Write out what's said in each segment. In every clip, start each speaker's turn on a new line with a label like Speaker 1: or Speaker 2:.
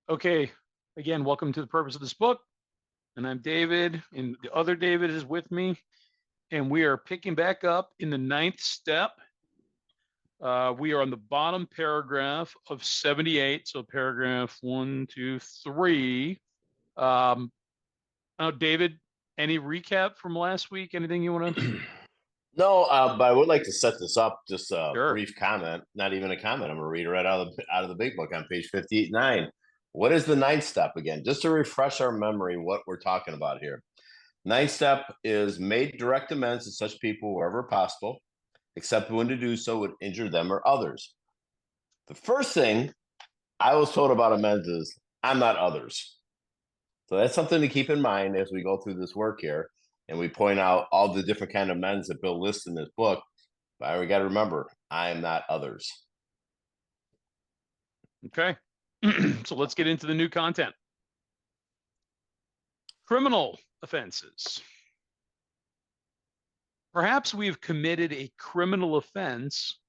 Speaker 1: Okay, again, welcome to the purpose of this book. And I'm David, and the other David is with me. And we are picking back up in the ninth step. We are on the bottom paragraph of 78. So, paragraph 1, 2, 3. Now, David, any recap from last week? Anything you want to?
Speaker 2: No, but I would like to set this up. Just a
Speaker 1: Sure.
Speaker 2: brief comment, not even a comment. I'm going to read it right out of the big book on page 58-9. What is the ninth step again? Just to refresh our memory, what we're talking about here. Ninth step is made direct amends to such people wherever possible, except when to do so would injure them or others. The first thing I was told about amends is I'm not others. So that's something to keep in mind as we go through this work here, and we point out all the different kind of amends that Bill lists in this book. But we got to remember, I am not others.
Speaker 1: Okay. So, let's get into the new content. Criminal offenses. Perhaps we have committed a criminal offense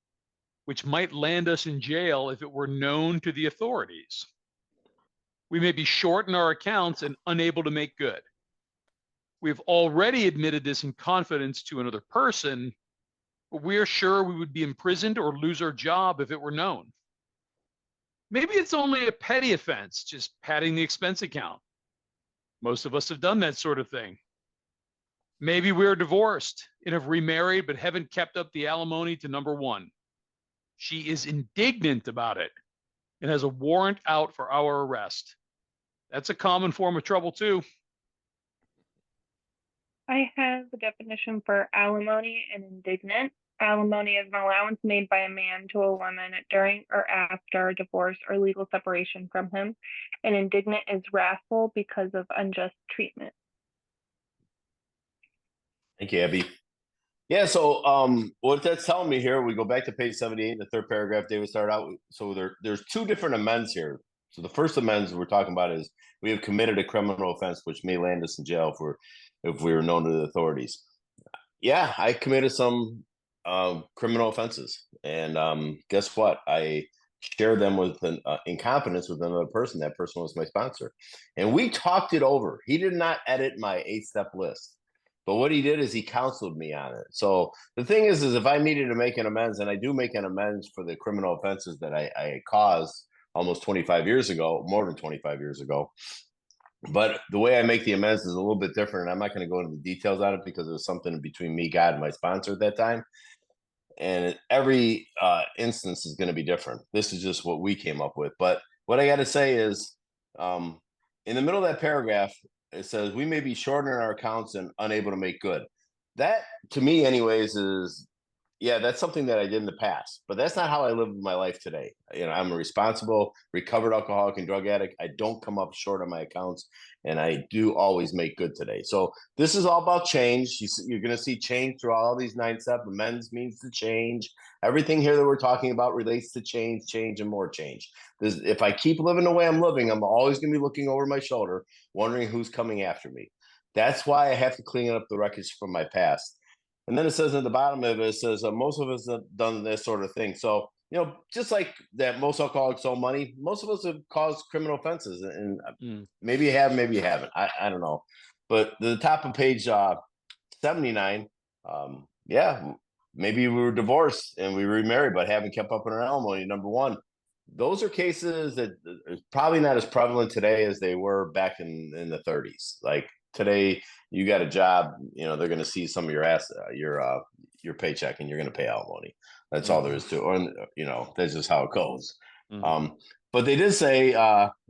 Speaker 1: which might land us in jail if it were known to the authorities. We may be short in our accounts and unable to make good. We have already admitted this in confidence to another person, but we are sure we would be imprisoned or lose our job if it were known. Maybe it's only a petty offense, just padding the expense account. Most of us have done that sort of thing. Maybe we're divorced and have remarried but haven't kept up the alimony to number one. She is indignant about it and has a warrant out for our arrest. That's a common form of trouble, too.
Speaker 3: I have a definition for alimony and indignant. Alimony is an allowance made by a man to a woman during or after a divorce or legal separation from him. And indignant is wrathful because of unjust treatment.
Speaker 2: Thank you, Abby. Yeah, so what that's telling me here, we go back to page 78, the third paragraph, David started out. So there's two different amends here. So the first amends we're talking about is we have committed a criminal offense which may land us in jail if we were known to the authorities. Yeah, I committed some criminal offenses, and guess what? I shared them with in confidence with another person. That person was my sponsor, and we talked it over. He did not edit my 8-step list. But what he did is he counseled me on it. So the thing is if I needed to make an amends, and I do make an amends for the criminal offenses that I caused almost 25 years ago, more than 25 years ago. But the way I make the amends is a little bit different. And I'm not going to go into the details on it because it was something between me, God, and my sponsor at that time. And every instance is going to be different. This is just what we came up with. But what I got to say is in the middle of that paragraph, it says we may be short in our accounts and unable to make good. That to me anyways is that's something that I did in the past, but that's not how I live my life today. I'm a responsible recovered alcoholic and drug addict. I don't come up short on my accounts, and I do always make good today. So this is all about change. You're going to see change through all these 9 steps. Amends means to change. Everything here that we're talking about relates to change, and more change. If I keep living the way I'm living, I'm always going to be looking over my shoulder, wondering who's coming after me. That's why I have to clean up the wreckage from my past. And then it says at the bottom of it, it says most of us have done this sort of thing. So, just like that, most alcoholics owe money. Most of us have caused criminal offenses, and maybe you have, maybe you haven't. I don't know. But the top of page 79, maybe we were divorced and we remarried, but haven't kept up on our alimony. Number one, those are cases that are probably not as prevalent today as they were back in the 30s. Like today, you got a job, they're going to see some of your paycheck, and you're going to pay alimony. That's all there is to it. Or, that's just how it goes. But they did say,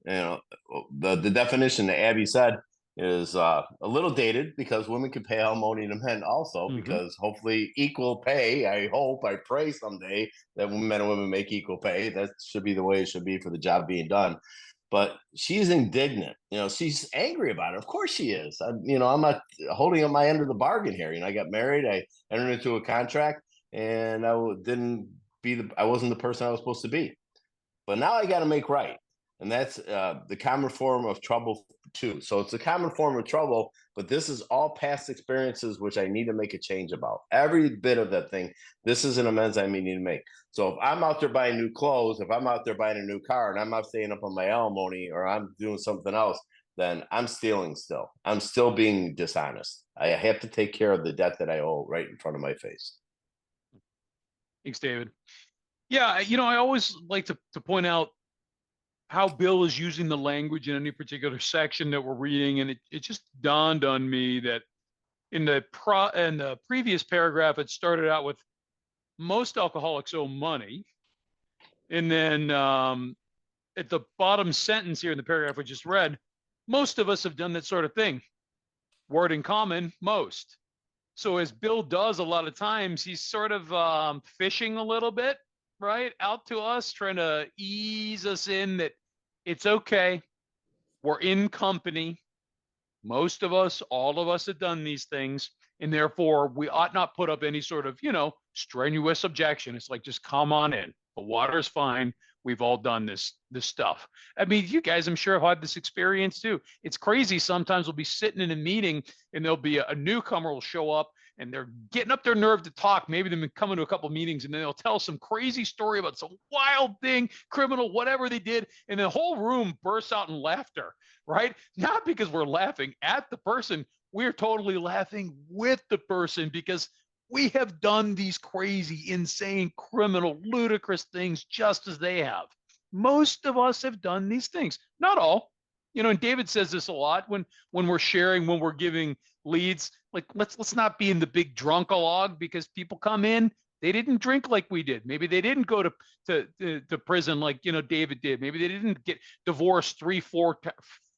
Speaker 2: the definition that Abby said is a little dated because women can pay alimony to men also, because hopefully equal pay. I pray someday that men and women make equal pay. That should be the way it should be for the job being done. But she's indignant. She's angry about it. Of course she is. I'm not holding up my end of the bargain here. I got married. I entered into a contract, and I wasn't the person I was supposed to be. But now I got to make right. And that's the common form of trouble too. So it's a common form of trouble, but this is all past experiences which I need to make a change about. Every bit of that thing, this is an amends I need to make. So if I'm out there buying new clothes, if I'm out there buying a new car, and I'm not staying up on my alimony, or I'm doing something else, then I'm stealing still. I'm still being dishonest. I have to take care of the debt that I owe right in front of my face.
Speaker 1: Thanks, David. Yeah, I always like to point out how Bill is using the language in any particular section that we're reading, and it just dawned on me that in the previous paragraph, it started out with most alcoholics owe money, and then at the bottom sentence here in the paragraph we just read, most of us have done that sort of thing. Word in common, most. So as Bill does a lot of times, he's sort of fishing a little bit, right, out to us, trying to ease us in that it's okay. We're in company. Most of us, all of us have done these things. And therefore, we ought not put up any sort of, strenuous objection. It's like, just come on in. The water's fine. We've all done this stuff. I mean, you guys, I'm sure, have had this experience too. It's crazy. Sometimes we'll be sitting in a meeting and there'll be a newcomer will show up and they're getting up their nerve to talk. Maybe they've been coming to a couple of meetings and then they'll tell some crazy story about some wild thing, criminal, whatever they did. And the whole room bursts out in laughter, right? Not because we're laughing at the person. We're totally laughing with the person because we have done these crazy, insane, criminal, ludicrous things just as they have. Most of us have done these things. Not all. And David says this a lot when we're sharing, when we're giving leads, like let's not be in the big drunk-a-log because people come in, they didn't drink like we did. Maybe they didn't go to prison like David did. Maybe they didn't get divorced 3, 4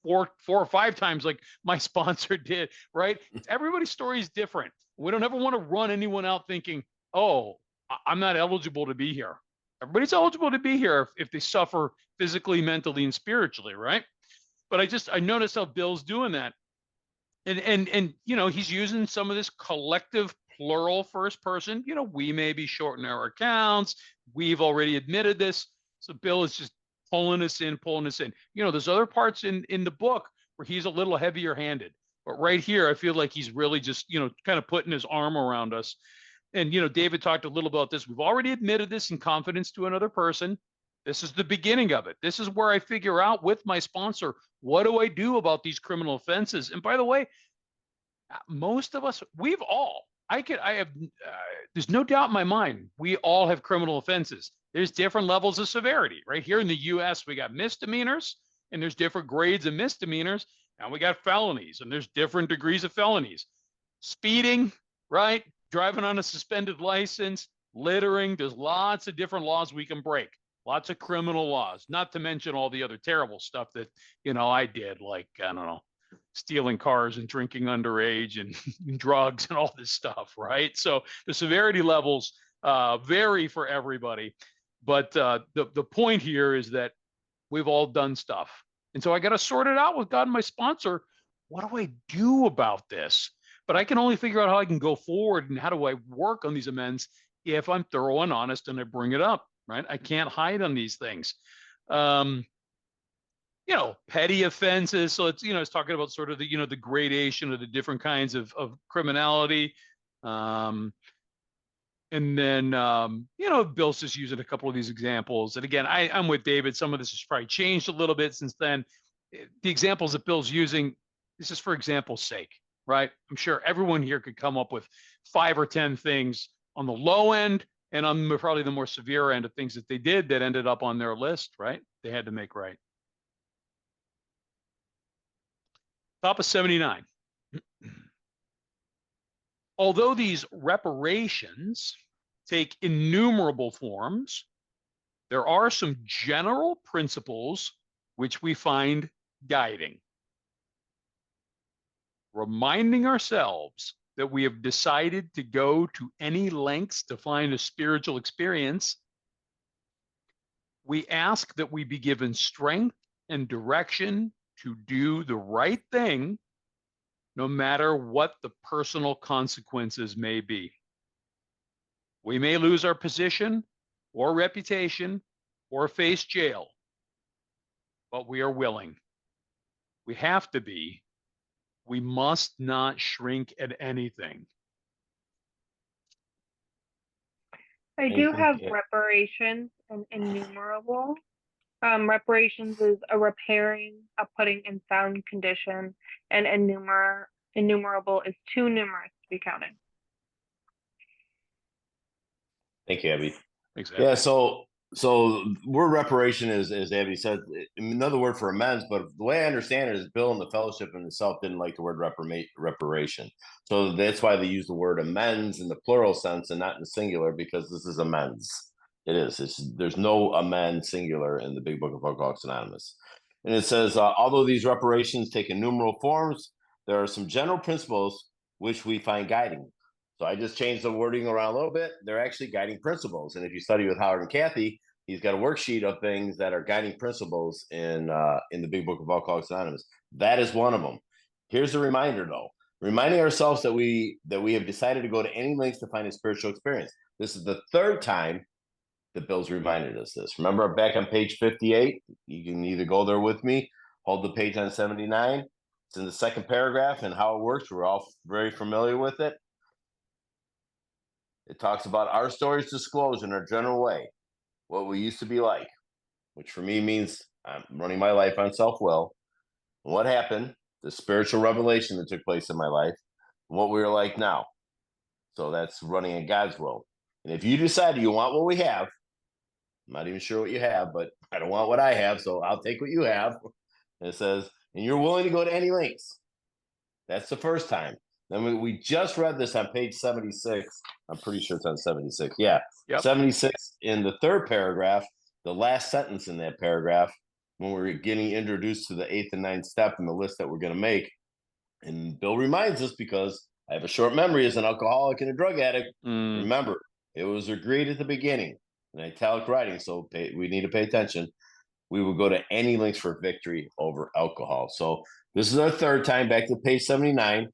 Speaker 1: or 5 times like my sponsor did, right? Everybody's story is different. We don't ever want to run anyone out thinking, oh, I'm not eligible to be here. Everybody's eligible to be here if they suffer physically, mentally, and spiritually, right? But I noticed how Bill's doing that. And he's using some of this collective plural first person. We may be short in our accounts. We've already admitted this. So Bill is just pulling us in. There's other parts in the book where he's a little heavier handed. But right here, I feel like he's really just, kind of putting his arm around us. And, David talked a little about this. We've already admitted this in confidence to another person. This is the beginning of it. This is where I figure out with my sponsor, what do I do about these criminal offenses? And by the way, most of us, there's no doubt in my mind, we all have criminal offenses. There's different levels of severity. Right here in the US, we got misdemeanors, and there's different grades of misdemeanors. And we got felonies, and there's different degrees of felonies. Speeding, right? Driving on a suspended license, littering. There's lots of different laws we can break. Lots of criminal laws, not to mention all the other terrible stuff that, I did, like, I don't know, stealing cars and drinking underage and drugs and all this stuff, right? So the severity levels vary for everybody. But the point here is that we've all done stuff. And so I got to sort it out with God and my sponsor. What do I do about this? But I can only figure out how I can go forward and how do I work on these amends if I'm thorough and honest and I bring it up, right? I can't hide on these things. Petty offenses. So it's talking about sort of the, the gradation of the different kinds of criminality. And then, Bill's just using a couple of these examples. And again, I'm with David. Some of this has probably changed a little bit since then. The examples that Bill's using, this is for example's sake, right? I'm sure everyone here could come up with 5 or 10 things on the low end and on probably the more severe end of things that they did that ended up on their list, right? They had to make right. Top of 79. Although these reparations take innumerable forms, there are some general principles which we find guiding. Reminding ourselves that we have decided to go to any lengths to find a spiritual experience, we ask that we be given strength and direction to do the right thing, no matter what the personal consequences may be. We may lose our position or reputation or face jail, but we are willing. We have to be. We must not shrink at anything.
Speaker 3: I do
Speaker 2: Anything?
Speaker 3: have
Speaker 2: Yeah.
Speaker 3: reparations and innumerable. Reparations is a repairing, a putting in sound condition, and innumerable is too numerous to be counted.
Speaker 2: Thank you, Abby.
Speaker 1: Exactly.
Speaker 2: Yeah, so word reparation is, as Abby said, another word for amends, but the way I understand it is Bill and the fellowship in itself didn't like the word reparation. So that's why they use the word amends in the plural sense and not in the singular, because this is amends. It is. There's no amend singular in the Big Book of Alcoholics Anonymous. And it says, although these reparations take innumerable forms, there are some general principles which we find guiding. So I just changed the wording around a little bit. They're actually guiding principles. And if you study with Howard and Kathy, he's got a worksheet of things that are guiding principles in the Big Book of Alcoholics Anonymous. That is one of them. Here's a reminder, though. Reminding ourselves that we have decided to go to any lengths to find a spiritual experience. This is the third time that Bill's reminded us this. Remember back on page 58? You can either go there with me, hold the page on 79. It's in the second paragraph and how it works. We're all very familiar with it. It talks about our stories disclosed in our general way, what we used to be like, which for me means I'm running my life on self-will. What happened, the spiritual revelation that took place in my life, and what we are like now. So that's running in God's will. And if you decide you want what we have, I'm not even sure what you have, but I don't want what I have, so I'll take what you have. And it says, and you're willing to go to any lengths. That's the first time. Then we just read this on page 76. I'm pretty sure it's on 76. Yeah.
Speaker 1: Yep.
Speaker 2: 76 in the third paragraph, the last sentence in that paragraph, when we're getting introduced to the 8th and 9th step in the list that we're going to make. And Bill reminds us, because I have a short memory as an alcoholic and a drug addict. Remember, it was agreed at the beginning in italic writing, so we need to pay attention. We will go to any lengths for victory over alcohol. So this is our third time, back to page 79.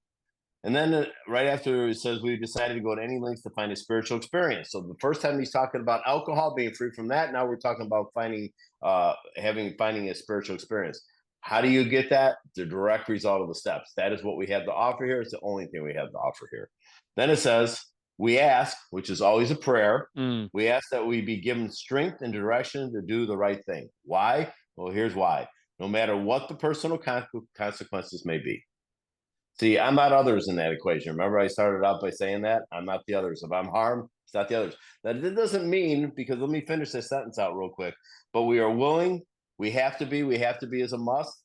Speaker 2: And then right after it says we decided to go to any lengths to find a spiritual experience. So the first time he's talking about alcohol, being free from that. Now we're talking about finding a spiritual experience. How do you get that? The direct result of the steps. That is what we have to offer here. It's the only thing we have to offer here. Then it says, we ask, which is always a prayer. We ask that we be given strength and direction to do the right thing. Why? Well, here's why. No matter what the personal consequences may be. See, I'm not others in that equation. Remember, I started out by saying that? I'm not the others. If I'm harmed, it's not the others. That doesn't mean, because let me finish this sentence out real quick, but we are willing, we have to be as a must.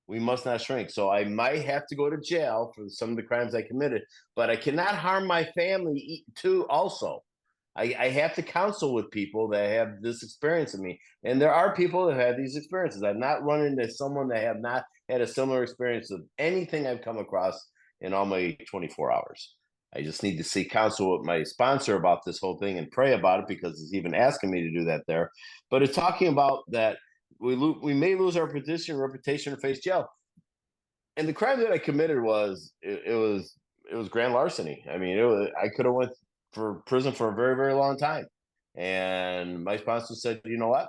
Speaker 2: We must not shrink. So I might have to go to jail for some of the crimes I committed, but I cannot harm my family too also. I have to counsel with people that have this experience of me. And there are people that have these experiences. I've not run into someone that have not had a similar experience of anything I've come across in all my 24 hours. I just need to seek counsel with my sponsor about this whole thing and pray about it, because he's even asking me to do that there. But it's talking about that we may lose our position, reputation, or face jail. And the crime that I committed was it was grand larceny. I mean, I could have went for prison for a very, very long time. And my sponsor said, you know what?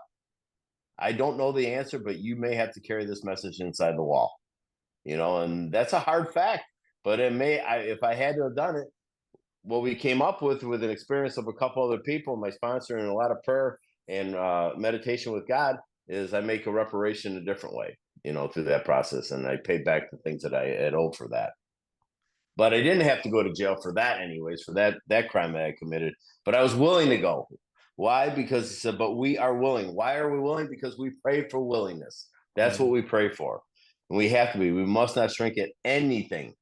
Speaker 2: I don't know the answer, but you may have to carry this message inside the wall. And that's a hard fact. But if I had to have done it, what we came up with an experience of a couple other people, my sponsor, and a lot of prayer and meditation with God, is I make a reparation a different way, through that process. And I paid back the things that I had owed for that. But I didn't have to go to jail for that anyways, for that crime that I committed. But I was willing to go. Why? Because he said, but we are willing. Why are we willing? Because we pray for willingness. That's what we pray for. And we have to be. We must not shrink at anything.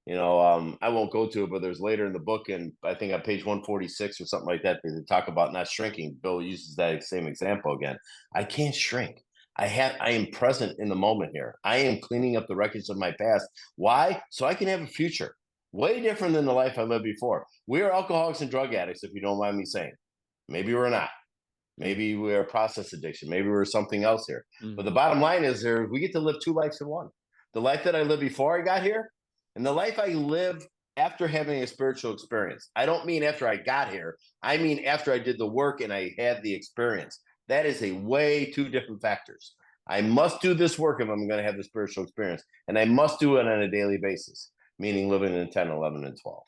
Speaker 2: I won't go to it, but there's later in the book, and I think on page 146 or something like that, they talk about not shrinking. Bill uses that same example again. I can't shrink. I am present in the moment here. I am cleaning up the wreckage of my past. Why? So I can have a future. Way different than the life I lived before. We are alcoholics and drug addicts, if you don't mind me saying. Maybe we're not. Maybe we're process addiction. Maybe we're something else here. But the bottom line is we get to live two lives in one. The life that I lived before I got here, and the life I lived after having a spiritual experience. I don't mean after I got here. I mean after I did the work and I had the experience. That is a way two different factors. I must do this work if I'm going to have the spiritual experience. And I must do it on a daily basis, meaning living in 10, 11, and 12.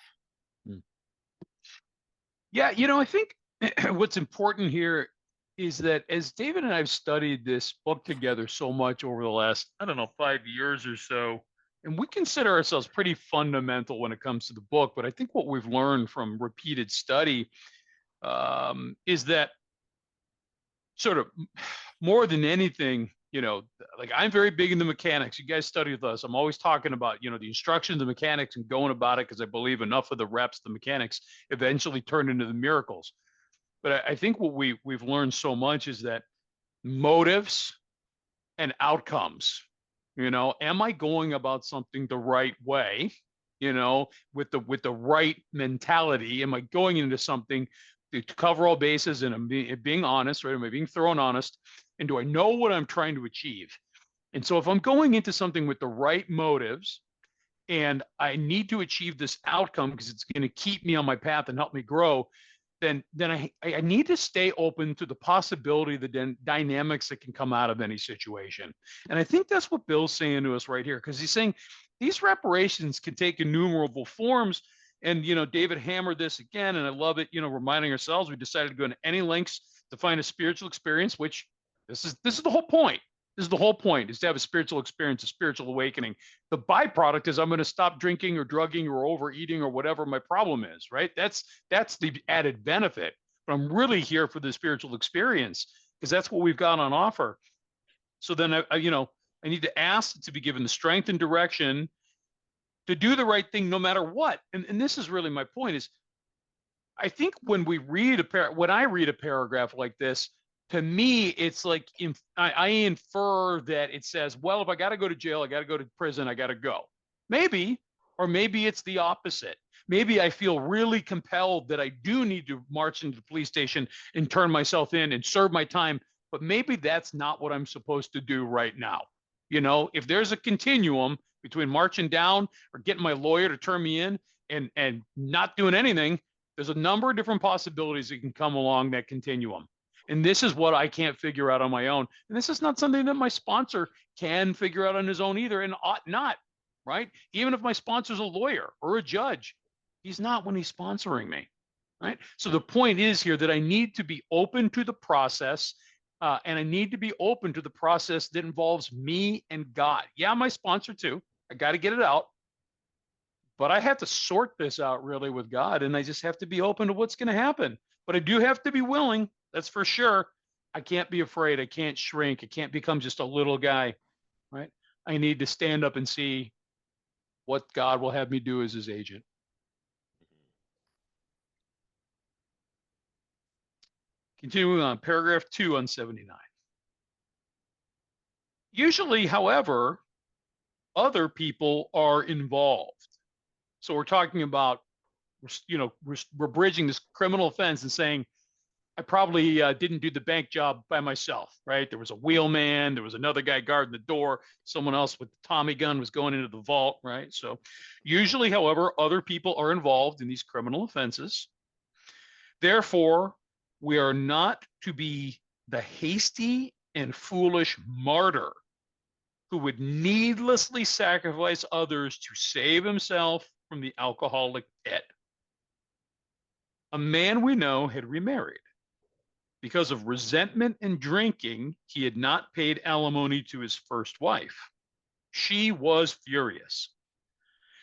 Speaker 1: Yeah, I think what's important here is that as David and I have studied this book together so much over the last, I don't know, 5 years or so, and we consider ourselves pretty fundamental when it comes to the book, but I think what we've learned from repeated study is that sort of more than anything, like I'm very big into mechanics. You guys study with us. I'm always talking about, the instructions, the mechanics, and going about it because I believe enough of the reps, the mechanics, eventually turn into the miracles. But I think what we've learned so much is that motives and outcomes, am I going about something the right way, with the right mentality? Am I going into something to cover all bases and I'm being honest, right? Am I being thorough and honest? And do I know what I'm trying to achieve? And so if I'm going into something with the right motives and I need to achieve this outcome because it's going to keep me on my path and help me grow, then I need to stay open to the possibility of the dynamics that can come out of any situation. And I think that's what Bill's saying to us right here, because he's saying these reparations can take innumerable forms. And, David hammered this again, and I love it, reminding ourselves we decided to go into any lengths to find a spiritual experience, which this is the whole point. This is the whole point, is to have a spiritual experience, a spiritual awakening. The byproduct is I'm going to stop drinking or drugging or overeating or whatever my problem is, right? That's the added benefit. But I'm really here for the spiritual experience because that's what we've got on offer. So then I need to ask to be given the strength and direction to do the right thing no matter what. And this is really my point, is I think when I read a paragraph like this, to me, it's like I infer that it says, well, if I got to go to jail, I got to go to prison, I got to go. Maybe, or maybe it's the opposite. Maybe I feel really compelled that I do need to march into the police station and turn myself in and serve my time. But maybe that's not what I'm supposed to do right now. If there's a continuum between marching down or getting my lawyer to turn me in and not doing anything, there's a number of different possibilities that can come along that continuum. And this is what I can't figure out on my own. And this is not something that my sponsor can figure out on his own either, and ought not, right? Even if my sponsor's a lawyer or a judge, he's not when he's sponsoring me, right? So the point is here that I need to be open to the process, and I need to be open to the process that involves me and God. Yeah, my sponsor too. I got to get it out. But I have to sort this out really with God, and I just have to be open to what's going to happen. But I do have to be willing. That's for sure. I can't be afraid. I can't shrink. I can't become just a little guy, right? I need to stand up and see what God will have me do as his agent. Continuing on, paragraph 2 on 79. Usually, however, other people are involved. So we're talking about, we're bridging this criminal offense and saying, I probably didn't do the bank job by myself, right? There was a wheelman, there was another guy guarding the door, someone else with the Tommy gun was going into the vault, right? So usually, however, other people are involved in these criminal offenses. Therefore, we are not to be the hasty and foolish martyr who would needlessly sacrifice others to save himself from the alcoholic pit. A man we know had remarried. Because of resentment and drinking, he had not paid alimony to his first wife. She was furious.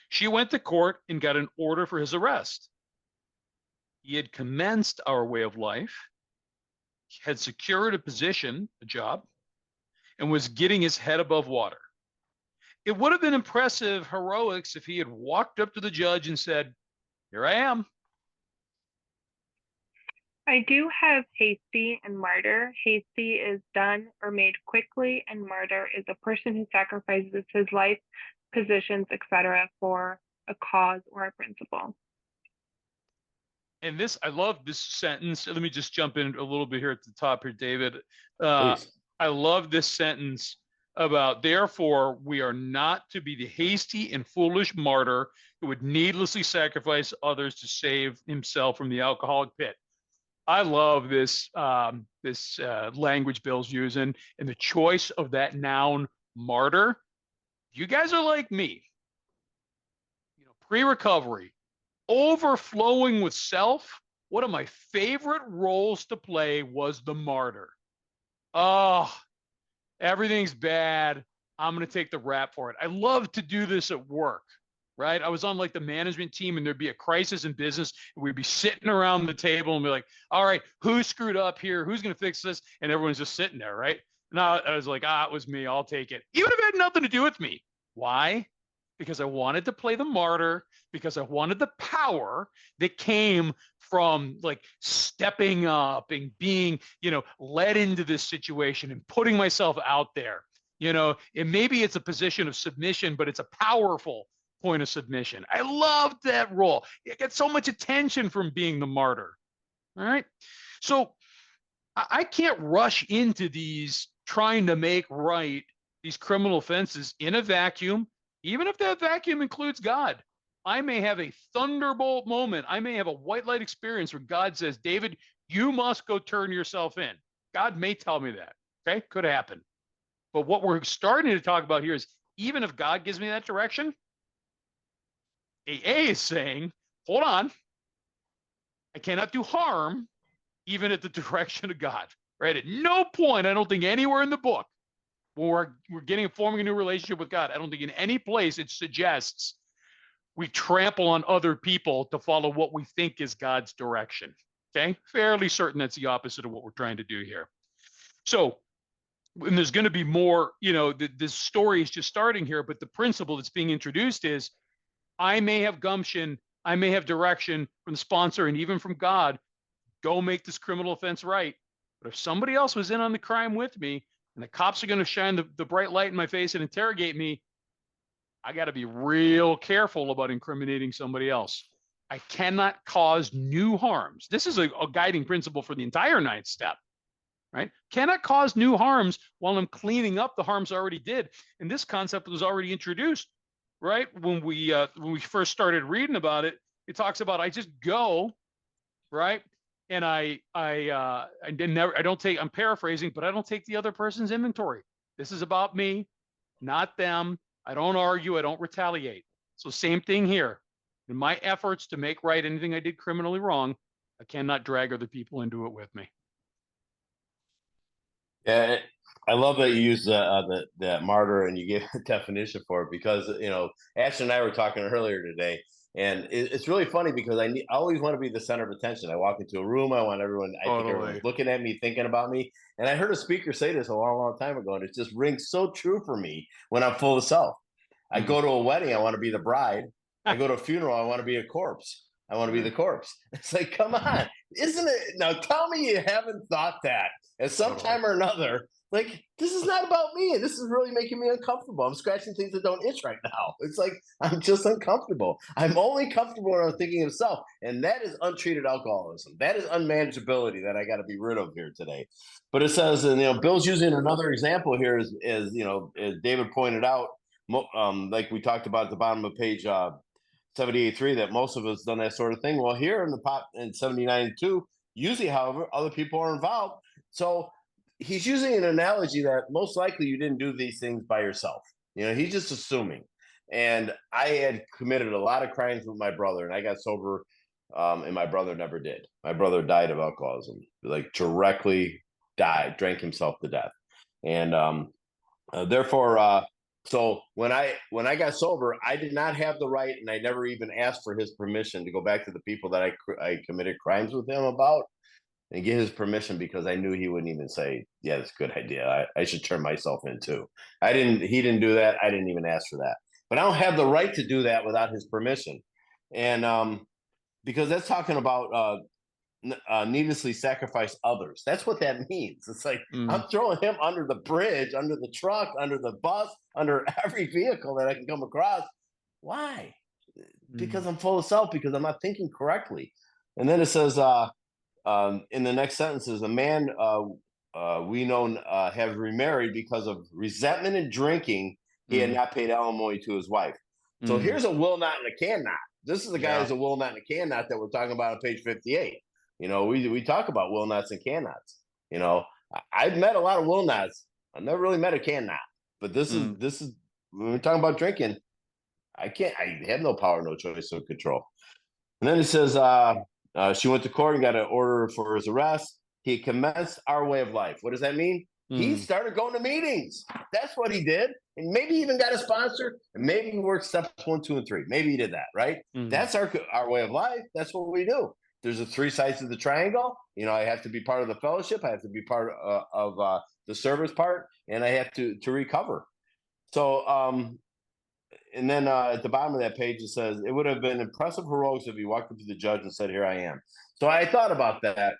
Speaker 1: She went to court and got an order for his arrest. He had commenced our way of life, had secured a position, a job, and was getting his head above water. It would have been impressive heroics if he had walked up to the judge and said, "Here I am."
Speaker 3: I do have hasty and martyr. Hasty is done or made quickly, and martyr is a person who sacrifices his life, positions, etc. for a cause or a principle.
Speaker 1: And this, I love this sentence. Let me just jump in a little bit here at the top here, David.
Speaker 2: Please.
Speaker 1: I love this sentence about, therefore, we are not to be the hasty and foolish martyr who would needlessly sacrifice others to save himself from the alcoholic pit. I love this language Bill's using and the choice of that noun martyr. You guys are like me, pre-recovery, overflowing with self. One of my favorite roles to play was the martyr. Oh, everything's bad. I'm going to take the rap for it. I love to do this at work, right? I was on like the management team and there'd be a crisis in business. And we'd be sitting around the table and be like, all right, who screwed up here? Who's going to fix this? And everyone's just sitting there, right? And I was like, it was me. I'll take it. Even if it had nothing to do with me. Why? Because I wanted to play the martyr, because I wanted the power that came from like stepping up and being, led into this situation and putting myself out there. And maybe it's a position of submission, but it's a powerful point of submission. I loved that role. It got so much attention from being the martyr. All right. So I can't rush into these trying to make right these criminal offenses in a vacuum, even if that vacuum includes God. I may have a thunderbolt moment. I may have a white light experience where God says, David, you must go turn yourself in. God may tell me that. Okay. Could happen. But what we're starting to talk about here is even if God gives me that direction, AA is saying, hold on, I cannot do harm even at the direction of God, right? At no point, I don't think anywhere in the book when we're forming a new relationship with God, I don't think in any place it suggests we trample on other people to follow what we think is God's direction. Okay. Fairly certain that's the opposite of what we're trying to do here. So, and there's going to be more, this story is just starting here, but the principle that's being introduced is I may have gumption, I may have direction from the sponsor and even from God, go make this criminal offense right. But if somebody else was in on the crime with me and the cops are going to shine the bright light in my face and interrogate me, I got to be real careful about incriminating somebody else. I cannot cause new harms. This is a guiding principle for the entire ninth step. Right? Cannot cause new harms while I'm cleaning up the harms I already did. And this concept was already introduced, right? When we first started reading about it, it talks about I just go, right? And I don't take, I'm paraphrasing, but I don't take the other person's inventory. This is about me, not them. I don't argue, I don't retaliate. So same thing here. In my efforts to make right anything I did criminally wrong, I cannot drag other people into it with me.
Speaker 2: Yeah, I love that you use the martyr and you gave a definition for it because Ashley and I were talking earlier today, and it's really funny because I always want to be the center of attention. I walk into a room, I want everyone. I think everyone's looking at me, thinking about me. And I heard a speaker say this a long, long time ago, and it just rings so true for me when I'm full of self. I go to a wedding, I want to be the bride. I go to a funeral, I want to be a corpse. I want to be the corpse. It's like, come on, isn't it? Now tell me you haven't thought that at some time or another. Like, this is not about me. This is really making me uncomfortable. I'm scratching things that don't itch right now. It's like, I'm just uncomfortable. I'm only comfortable when I'm thinking of self. And that is untreated alcoholism. That is unmanageability that I got to be rid of here today. But it says, and Bill's using another example here as David pointed out, like we talked about at the bottom of page 78.3, that most of us done that sort of thing. Well, here in the pop in 79.2, usually, however, other people are involved. So he's using an analogy that most likely you didn't do these things by yourself. He's just assuming. And I had committed a lot of crimes with my brother, and I got sober, and my brother never did. My brother died of alcoholism, like directly died, drank himself to death. And therefore, so when I got sober, I did not have the right, and I never even asked for his permission to go back to the people that I committed crimes with him about and get his permission, because I knew he wouldn't even say, yeah, that's a good idea. I should turn myself in too. He didn't do that. I didn't even ask for that, but I don't have the right to do that without his permission. And because that's talking about needlessly sacrifice others. That's what that means. It's like, I'm throwing him under the bridge, under the truck, under the bus, under every vehicle that I can come across. Why? Because I'm full of self, because I'm not thinking correctly. And then it says, in the next sentences, a man we know have remarried because of resentment and drinking. He had not paid alimony to his wife. So here's a will not and a can not. This is the guy who's a will not and a can not that we're talking about on page 58. You know, we talk about will nots and can-nots. You know, I've met a lot of will nots. I've never really met a can-not. But this is when we're talking about drinking. I have no power, no choice, no control. And then it says she went to court and got an order for his arrest. He commenced our way of life. What does that mean? He started going to meetings. That's what he did. And maybe even got a sponsor. And maybe he worked steps 1, 2, and 3. Maybe he did that, right? That's our way of life. That's what we do. There's the 3 sides of the triangle. You know, I have to be part of the fellowship. I have to be part of the service part. And I have to recover. So, and then at the bottom of that page, it says, it would have been impressive heroics if he walked up to the judge and said, here I am. So I thought about that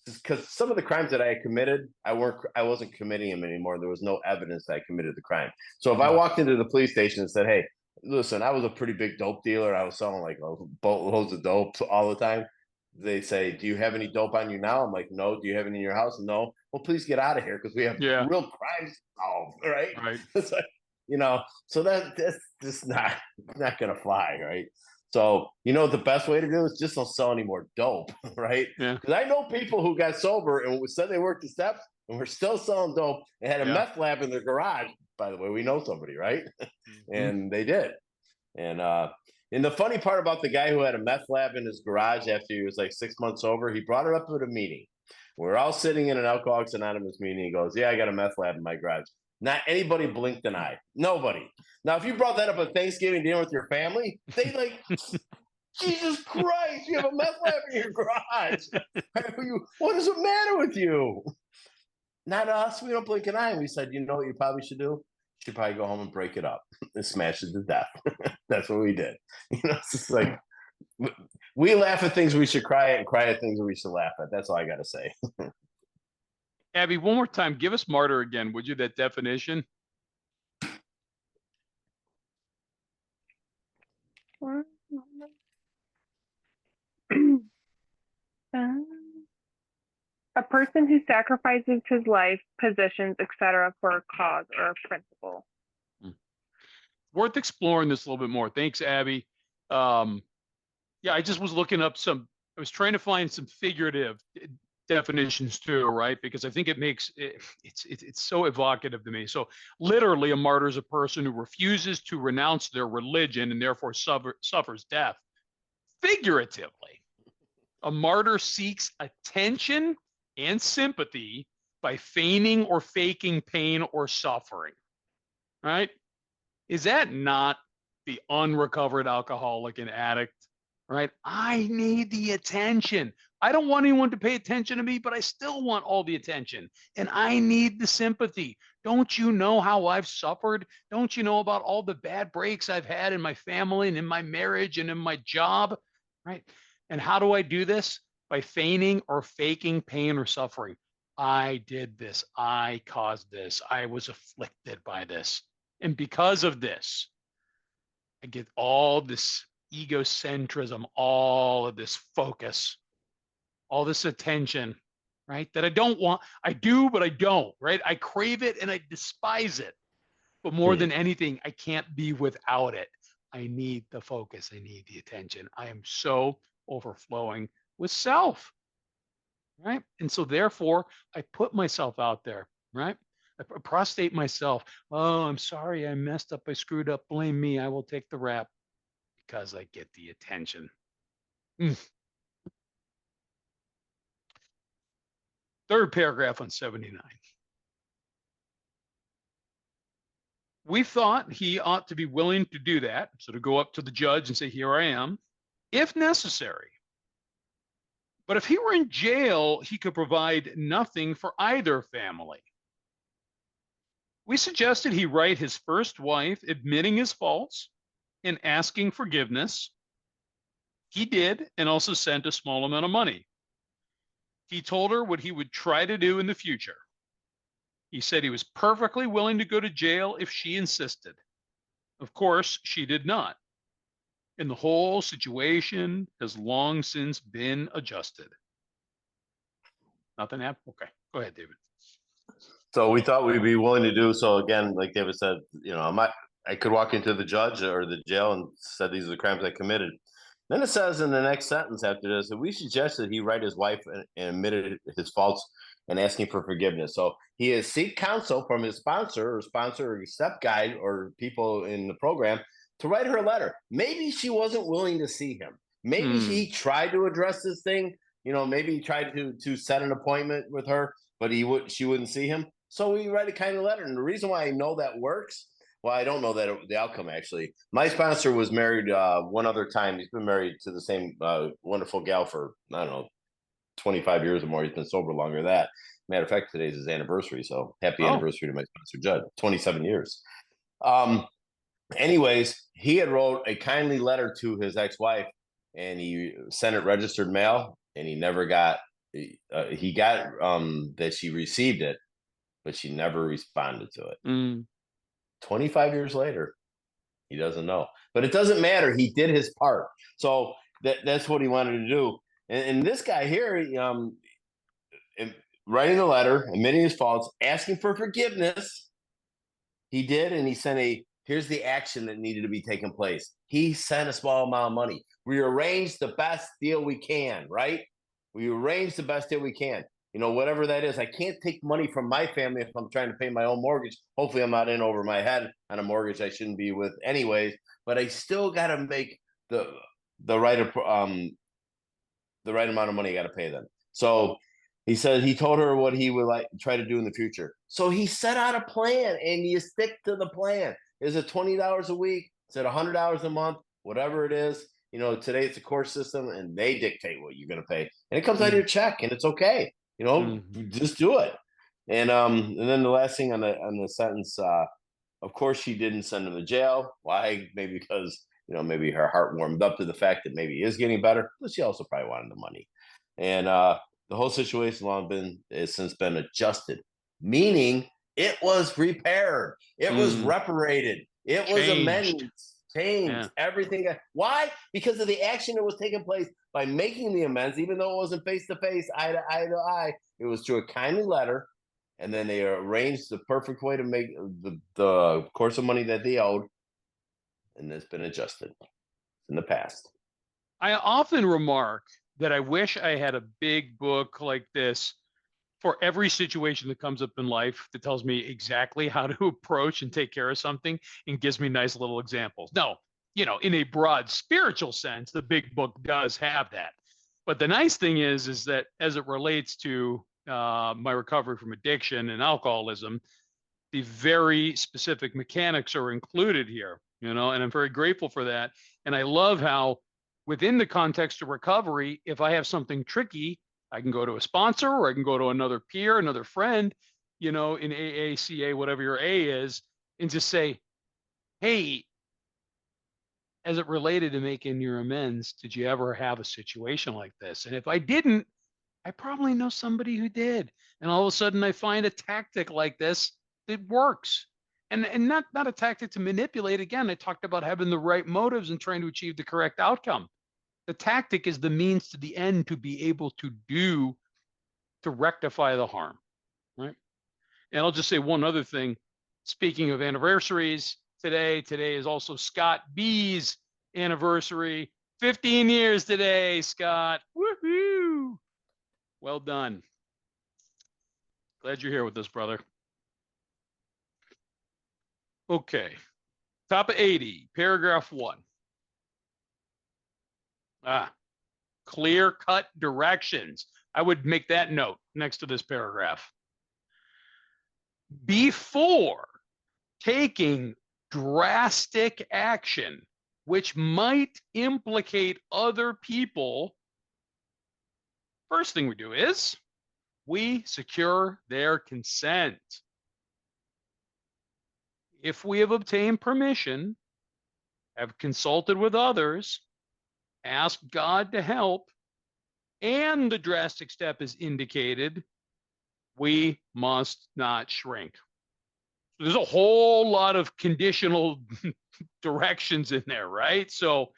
Speaker 2: because some of the crimes that I had committed, I wasn't committing them anymore. There was no evidence that I committed the crime. So if I walked into the police station and said, hey, listen, I was a pretty big dope dealer. I was selling like boatloads of dope all the time. They say, do you have any dope on you now? I'm like, no. Do you have any in your house? No. Well, please get out of here because we have real crimes solved, right? It's like, you know, so that's just not gonna fly, right? So, you know, the best way to do is just don't sell any more dope, right? Because I know people who got sober and said they worked the steps and were still selling dope and had a meth lab in their garage. By the way, we know somebody, right? And they did. And the funny part about the guy who had a meth lab in his garage after he was like 6 months sober, he brought it up at a meeting. We're all sitting in an Alcoholics Anonymous meeting. He goes, yeah, I got a meth lab in my garage. Not anybody blinked an eye. Nobody. Now, if you brought that up at Thanksgiving dinner with your family, they like, Jesus Christ, you have a meth lab in your garage. What does it matter with you? Not us. We don't blink an eye. And we said, you know what you probably should do? You should probably go home and break it up and smash it to death. That's what we did. You know, it's just like, we laugh at things we should cry at and cry at things we should laugh at. That's all I got to say.
Speaker 1: Abby, one more time, give us martyr again, would you, that definition?
Speaker 3: A person who sacrifices his life, positions, etc., for a cause or a principle.
Speaker 1: Worth exploring this a little bit more. Thanks, Abby. Yeah, I just was looking up I was trying to find some figurative definitions too, right? Because I think it makes it's so evocative to me. So literally, a martyr is a person who refuses to renounce their religion and therefore suffers death. Figuratively, a martyr seeks attention and sympathy by feigning or faking pain or suffering, right? Is that not the unrecovered alcoholic and addict, right? I need the attention. I don't want anyone to pay attention to me, but I still want all the attention. And I need the sympathy. Don't you know how I've suffered? Don't you know about all the bad breaks I've had in my family and in my marriage and in my job, right? And how do I do this? By feigning or faking pain or suffering. I did this. I caused this. I was afflicted by this. And because of this, I get all this egocentrism, all of this focus, all this attention, right? That I don't want. I do, but I don't, right? I crave it and I despise it. But more than anything, I can't be without it. I need the focus. I need the attention. I am so overflowing with self, right? And so therefore, I put myself out there, right? I prostrate myself. Oh, I'm sorry. I messed up. I screwed up. Blame me. I will take the rap because I get the attention. Third paragraph on 79. We thought he ought to be willing to do that. So to go up to the judge and say, here I am, if necessary. But if he were in jail, he could provide nothing for either family. We suggested he write his first wife admitting his faults and asking forgiveness. He did, and also sent a small amount of money. He told her what he would try to do in the future. He said he was perfectly willing to go to jail if she insisted. Of course, she did not. And the whole situation has long since been adjusted. Nothing happened? Okay, go ahead, David.
Speaker 2: So we thought we'd be willing to do so. Again, like David said, you know, I could walk into the judge or the jail and said these are the crimes I committed. Then it says in the next sentence after this that we suggested he write his wife and admitted his faults and asking for forgiveness. So he has seek counsel from his sponsor or step guide or people in the program to write her a letter. Maybe she wasn't willing to see him. Maybe he tried to address this thing. Maybe he tried to set an appointment with her, but she wouldn't see him. So we write a kind of letter. And the reason why I know that works, well, I don't know the outcome, actually. My sponsor was married one other time. He's been married to the same wonderful gal for, I don't know, 25 years or more. He's been sober longer than that. Matter of fact, today's his anniversary. So happy anniversary to my sponsor, Judd. 27 years. Anyways, he had wrote a kindly letter to his ex-wife, and he sent it registered mail, and he never got, he got that she received it, but she never responded to it. 25 years later, he doesn't know. But it doesn't matter. He did his part. So that's what he wanted to do. And this guy here, writing a letter, admitting his faults, asking for forgiveness, he did, and he sent here's the action that needed to be taking place. He sent a small amount of money. We arranged the best deal we can, right? We arranged the best deal we can. Whatever that is. I can't take money from my family if I'm trying to pay my own mortgage. Hopefully I'm not in over my head on a mortgage I shouldn't be with anyways, but I still got to make the right amount of money I got to pay them. So he said he told her what he would try to do in the future. So he set out a plan, and you stick to the plan. Is it $20 a week? Is it $100 a month? Whatever it is. Today it's a court system, and they dictate what you're going to pay, and it comes out of your check, and it's okay. Just do it. And then the last thing on the sentence, of course, she didn't send him to jail. Why? Maybe because maybe her heart warmed up to the fact that maybe he is getting better, but she also probably wanted the money. And the whole situation has since been adjusted, meaning it was repaired, it was reparated, it was amended, changed, everything. Why? Because of the action that was taking place by making the amends, even though it wasn't face to face, eye to eye. It was through a kindly letter, and then they arranged the perfect way to make the course of money that they owed, and it's been adjusted in the past.
Speaker 1: I often remark that I wish I had a big book like this for every situation that comes up in life that tells me exactly how to approach and take care of something and gives me nice little examples. No, in a broad spiritual sense, the big book does have that. But the nice thing is that as it relates to my recovery from addiction and alcoholism, the very specific mechanics are included here, and I'm very grateful for that. And I love how within the context of recovery, if I have something tricky, I can go to a sponsor, or I can go to another peer, another friend, in AA, CA, whatever your A is, and just say, hey, as it related to making your amends, did you ever have a situation like this? And if I didn't, I probably know somebody who did. And all of a sudden I find a tactic like this that works. And not a tactic to manipulate. Again, I talked about having the right motives and trying to achieve the correct outcome. The tactic is the means to the end to be able to rectify the harm, right? And I'll just say one other thing. Speaking of anniversaries, today is also Scott B's anniversary. 15 years today, Scott. Woohoo! Well done. Glad you're here with us, brother. Okay. Top of 80, paragraph 1. Clear-cut directions. I would make that note next to this paragraph. Before taking drastic action, which might implicate other people, first thing we do is we secure their consent. If we have obtained permission, have consulted with others, asked God to help, and the drastic step is indicated, we must not shrink. So there's a whole lot of conditional directions in there, right? So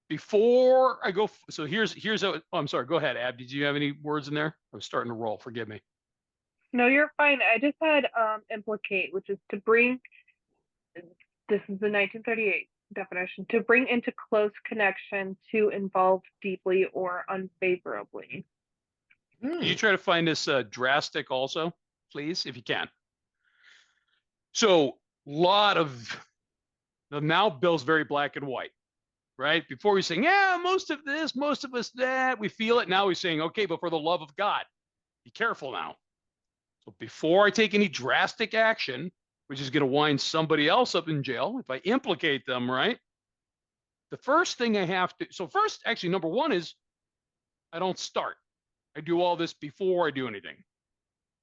Speaker 1: before I go, so here's I'm sorry, go ahead, Ab. Did you have any words in there? I was starting to roll, forgive me.
Speaker 3: No, you're fine. I just had implicate, which is to bring, this is the 1938, definition: to bring into close connection, to involve deeply or unfavorably.
Speaker 1: Can you try to find this drastic also, please, if you can? So, lot of now Bill's very black and white, right? Before we're saying, yeah, most of this, most of us that, we feel it. Now he's saying, okay, but for the love of God, be careful now. So before I take any drastic action, which is going to wind somebody else up in jail, if I implicate them, right? The first thing I have to, so first, actually, number one is I don't start. I do all this before I do anything.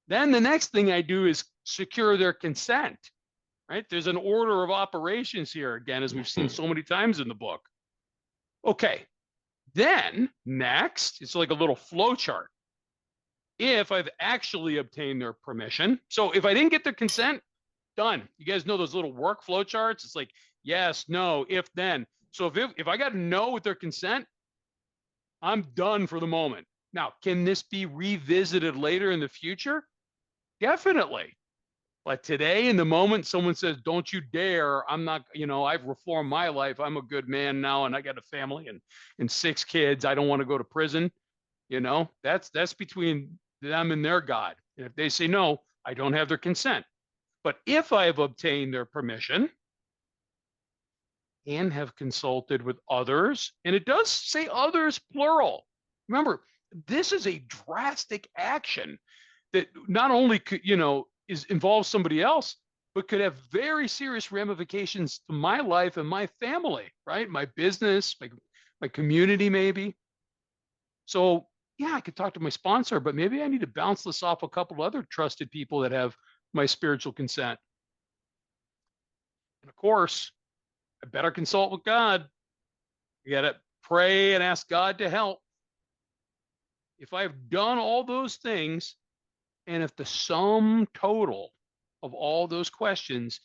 Speaker 1: Then the next thing I do is secure their consent, right? There's an order of operations here, again, as we've seen so many times in the book. Okay. Then next, it's like a little flow chart. If I've actually obtained their permission. So if I didn't get their consent, done. You guys know those little workflow charts? It's like, yes, no, if, then. So if I got a no with their consent, I'm done for the moment. Now, can this be revisited later in the future? Definitely. But today, in the moment, someone says, don't you dare, I'm not, I've reformed my life. I'm a good man now, and I got a family and 6 kids. I don't want to go to prison. That's between them and their God. And if they say no, I don't have their consent. But if I have obtained their permission and have consulted with others, and it does say others plural. Remember, this is a drastic action that not only could, involves somebody else, but could have very serious ramifications to my life and my family, right? My business, my community, maybe. So yeah, I could talk to my sponsor, but maybe I need to bounce this off a couple other trusted people that have my spiritual consent. And of course, I better consult with God. You got to pray and ask God to help. If I've done all those things, and if the sum total of all those questions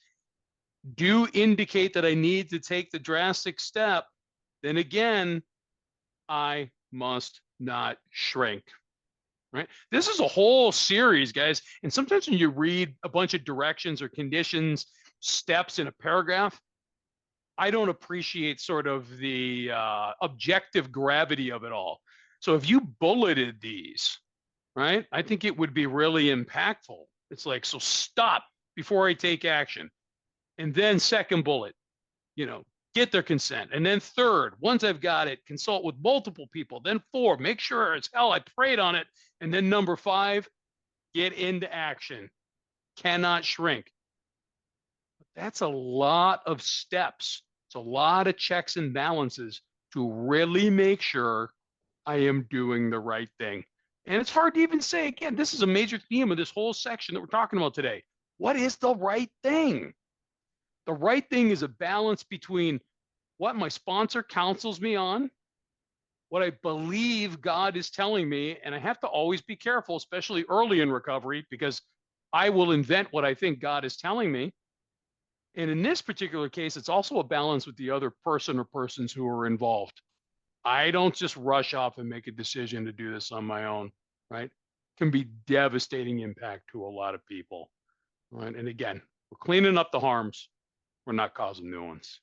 Speaker 1: do indicate that I need to take the drastic step, then again, I must not shrink. Right? This is a whole series, guys. And sometimes when you read a bunch of directions or conditions, steps in a paragraph, I don't appreciate sort of the objective gravity of it all. So if you bulleted these, right, I think it would be really impactful. It's like, so stop before I take action. And then second bullet, get their consent. And then third, once I've got it, consult with multiple people. Then 4, make sure it's hell, I prayed on it. And then number 5, get into action. Cannot shrink. That's a lot of steps. It's a lot of checks and balances to really make sure I am doing the right thing. And it's hard to even say, again, this is a major theme of this whole section that we're talking about today. What is the right thing? The right thing is a balance between what my sponsor counsels me on, what I believe God is telling me, and I have to always be careful, especially early in recovery, because I will invent what I think God is telling me. And in this particular case, it's also a balance with the other person or persons who are involved. I don't just rush off and make a decision to do this on my own, right? It can be devastating impact to a lot of people, right? And again, we're cleaning up the harms. We're not causing new ones.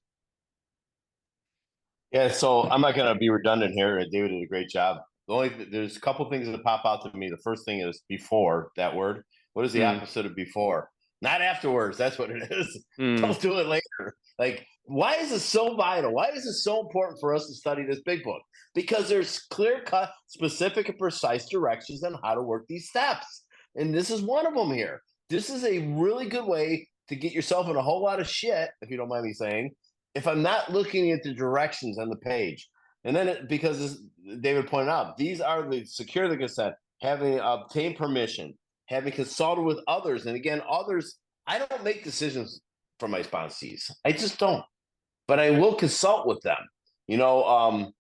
Speaker 2: Yeah, so I'm not going to be redundant here. David did a great job. There's a couple things that pop out to me. The first thing is before, that word. What is the opposite of before? Not afterwards. That's what it is. Don't do it later. Like, why is this so vital? Why is it so important for us to study this big book? Because there's clear-cut, specific, and precise directions on how to work these steps. And this is one of them here. This is a really good way to get yourself in a whole lot of shit, if you don't mind me saying, if I'm not looking at the directions on the page. And then because as David pointed out, these are the secure the consent, having obtained permission, having consulted with others. And again, others, I don't make decisions for my sponsees. I just don't. But I will consult with them.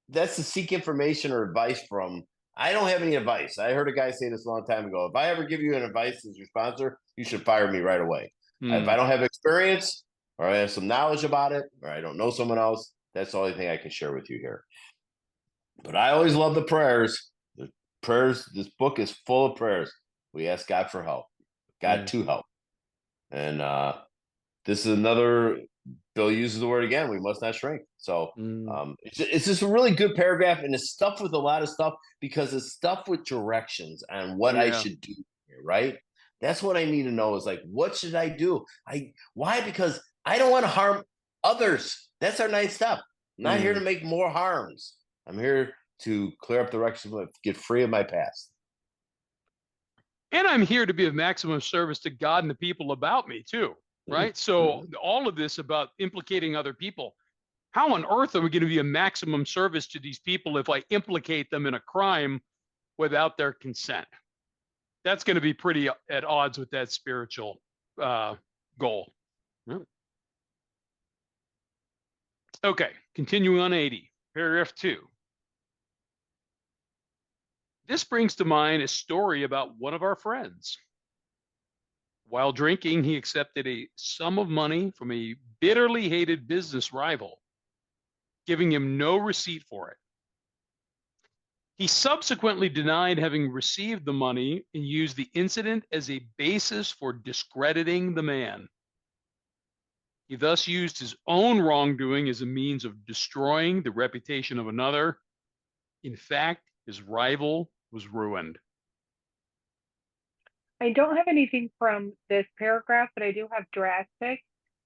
Speaker 2: That's to seek information or advice from. I don't have any advice. I heard a guy say this a long time ago. If I ever give you an advice as your sponsor, you should fire me right away. If I don't have experience, or I have some knowledge about it, or I don't know someone else, that's the only thing I can share with you here. But I always love the prayers. The prayers, this book is full of prayers. We ask God for help, God to help. And this is another Bill uses the word again, we must not shrink. So
Speaker 1: Mm,
Speaker 2: it's just a really good paragraph, and it's stuff with a lot of stuff because it's stuff with directions on what I
Speaker 1: yeah.
Speaker 2: should do here, right? That's what I need to know is like, what should I do? Why? Because I don't want to harm others. That's our ninth step. I'm not here to
Speaker 1: Mm.
Speaker 2: make more harms. I'm here to clear up the direction, get free of my past.
Speaker 1: And I'm here to be of maximum service to God and the people about me too, right? So
Speaker 2: Mhm.
Speaker 1: all of this about implicating other people, how on earth are we going to be a maximum service to these people if I implicate them in a crime without their consent? That's going to be pretty at odds with that spiritual goal. Okay, continuing on 80, paragraph 2. This brings to mind a story about one of our friends. While drinking, he accepted a sum of money from a bitterly hated business rival, giving him no receipt for it. He subsequently denied having received the money and used the incident as a basis for discrediting the man. He thus used his own wrongdoing as a means of destroying the reputation of another. In fact, his rival was ruined.
Speaker 3: I don't have anything from this paragraph, but I do have drastic,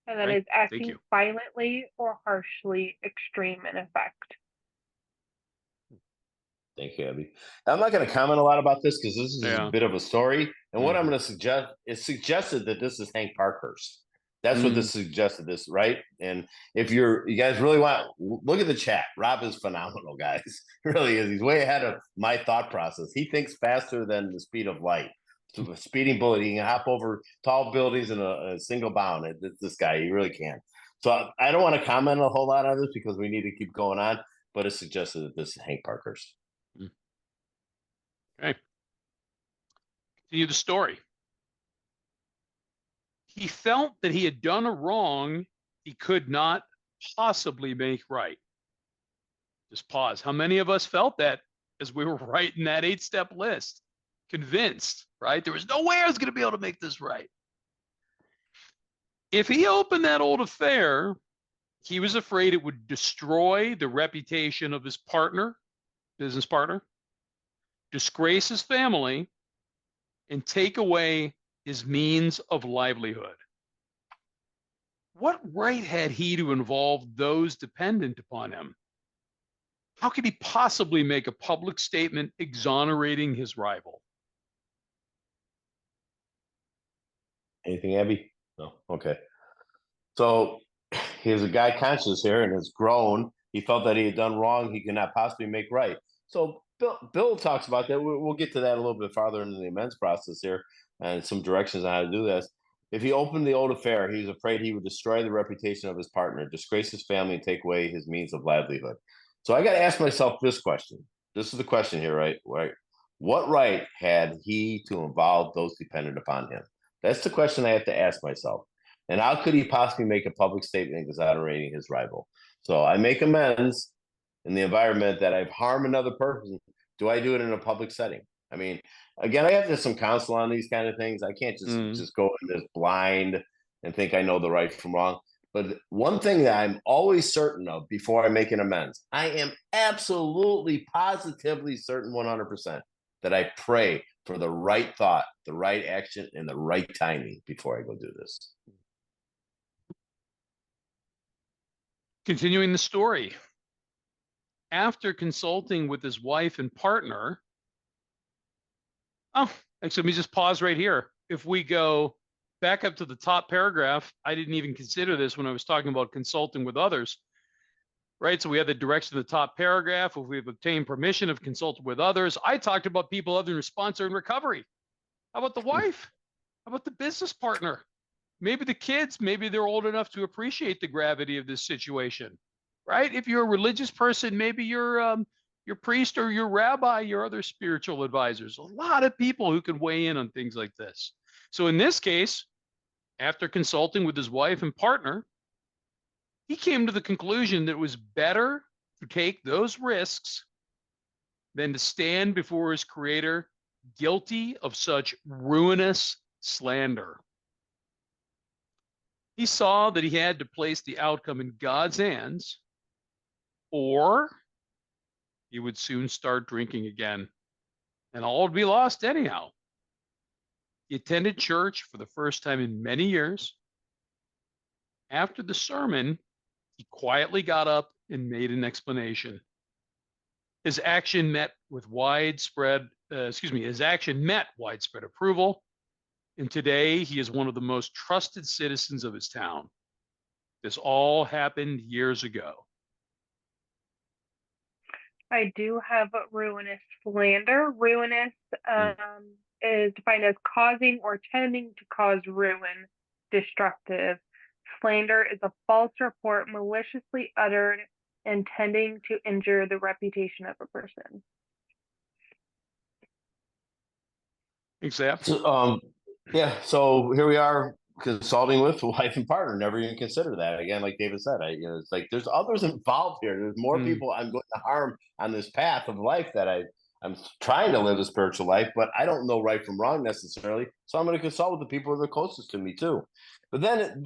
Speaker 3: and that
Speaker 1: Okay,
Speaker 3: is
Speaker 1: thank
Speaker 3: acting
Speaker 1: you.
Speaker 3: violently or harshly extreme in effect.
Speaker 2: Thank you, Abby. I'm not going to comment a lot about this because this is a
Speaker 1: Yeah.
Speaker 2: bit of a story. And what I'm
Speaker 1: Mm-hmm.
Speaker 2: going to suggest is suggested that this is Hank Parkhurst. That's what
Speaker 1: Mm,
Speaker 2: this suggested. This right. And if you guys really want, look at the chat. Rob is phenomenal, guys. He really is. He's way ahead of my thought process. He thinks faster than the speed of light. So a speeding bullet, he can hop over tall buildings in a single bound. This guy, he really can. So I don't want to comment a whole lot on this because we need to keep going on. But it's suggested that this is Hank Parkhurst.
Speaker 1: mm. Okay. Continue the story. He felt that he had done a wrong he could not possibly make right. Just pause. How many of us felt that as we were writing that 8-step list? Convinced, right? There was no way I was going to be able to make this right. If he opened that old affair, he was afraid it would destroy the reputation of his partner, business partner, disgrace his family, and take away his means of livelihood. What right had he to involve those dependent upon him? How could he possibly make a public statement exonerating his rival?
Speaker 2: Anything, Abby? No. Okay. So he's a guy conscious here and has grown. He felt that he had done wrong. He could not possibly make right. So Bill talks about that. We'll get to that a little bit farther into the amends process here and some directions on how to do this. If he opened the old affair, he was afraid he would destroy the reputation of his partner, disgrace his family, and take away his means of livelihood. So I got to ask myself this question. This is the question here, right? Right. What right had he to involve those dependent upon him? That's the question I have to ask myself. And how could he possibly make a public statement exonerating his rival? So I make amends in the environment that I've harmed another person. Do I do it in a public setting? I mean, again, I have to have some counsel on these kind of things. I can't
Speaker 1: Mm.
Speaker 2: just go in this blind and think I know the right from wrong. But one thing that I'm always certain of before I make an amends, I am absolutely positively certain 100% that I pray for the right thought, the right action, and the right timing before I go do this.
Speaker 1: Continuing the story. After consulting with his wife and partner, oh, actually, let me just pause right here. If we go back up to the top paragraph, I didn't even consider this when I was talking about consulting with others, right? So we had the direction of the top paragraph. If we've obtained permission of consulting with others, I talked about people other than sponsor and recovery. How about the wife? How about the business partner? Maybe the kids, maybe they're old enough to appreciate the gravity of this situation, right? If you're a religious person, maybe your priest or your rabbi, your other spiritual advisors. A lot of people who can weigh in on things like this. So in this case, after consulting with his wife and partner, he came to the conclusion that it was better to take those risks than to stand before his creator guilty of such ruinous slander. He saw that he had to place the outcome in God's hands, or he would soon start drinking again, and all would be lost anyhow. He attended church for the first time in many years. After the sermon, he quietly got up and made an explanation. His action met widespread approval, and today he is one of the most trusted citizens of his town. This all happened years ago.
Speaker 3: I do have ruinous slander. Ruinous is defined as causing or tending to cause ruin, destructive. Slander is a false report maliciously uttered intending to injure the reputation of a person.
Speaker 1: Exactly.
Speaker 2: So, so here we are consulting with a wife and partner. Never even consider that. Again, like David said, it's like there's others involved here. There's more people I'm going to harm on this path of life that I'm trying to live a spiritual life, but I don't know right from wrong necessarily. So I'm going to consult with the people that are closest to me too. But then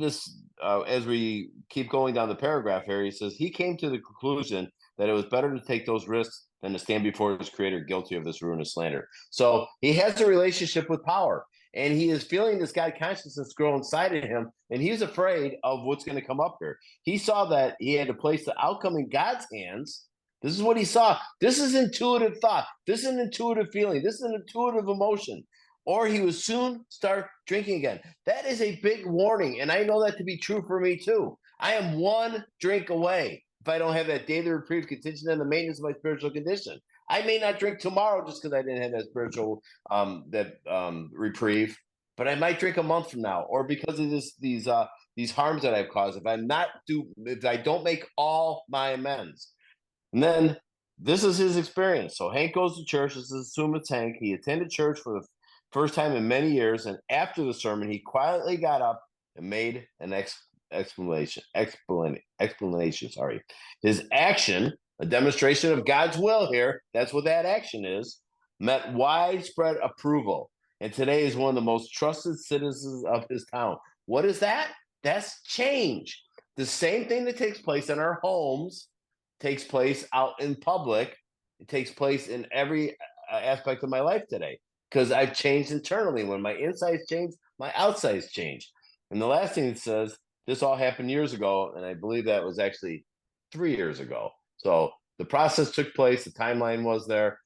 Speaker 2: as we keep going down the paragraph here, he says he came to the conclusion that it was better to take those risks than to stand before his creator guilty of this ruinous slander. So he has a relationship with power, and he is feeling this God consciousness grow inside of him, and he's afraid of what's going to come up here. He saw that he had to place the outcome in God's hands. This is what he saw. This is intuitive thought. This is an intuitive feeling. This is an intuitive emotion. Or he would soon start drinking again. That is a big warning, and I know that to be true for me too. I am one drink away if I don't have that daily reprieve contingent on the maintenance of my spiritual condition. I may not drink tomorrow just because I didn't have that spiritual reprieve, but I might drink a month from now, or because of these harms that I've caused. If I don't make all my amends, and then this is his experience. So Hank goes to church. This is assume it's Hank. He attended church for the first time in many years, and after the sermon, he quietly got up and made an explanation. Sorry, his action, a demonstration of God's will here. That's what that action is. Met widespread approval, and today is one of the most trusted citizens of his town. What is that? That's change. The same thing that takes place in our homes takes place out in public. It takes place in every aspect of my life today, because I've changed internally. When my insides change, my outsides change. And the last thing it says, this all happened years ago, and I believe that was actually 3 years ago. So the process took place, the timeline was there,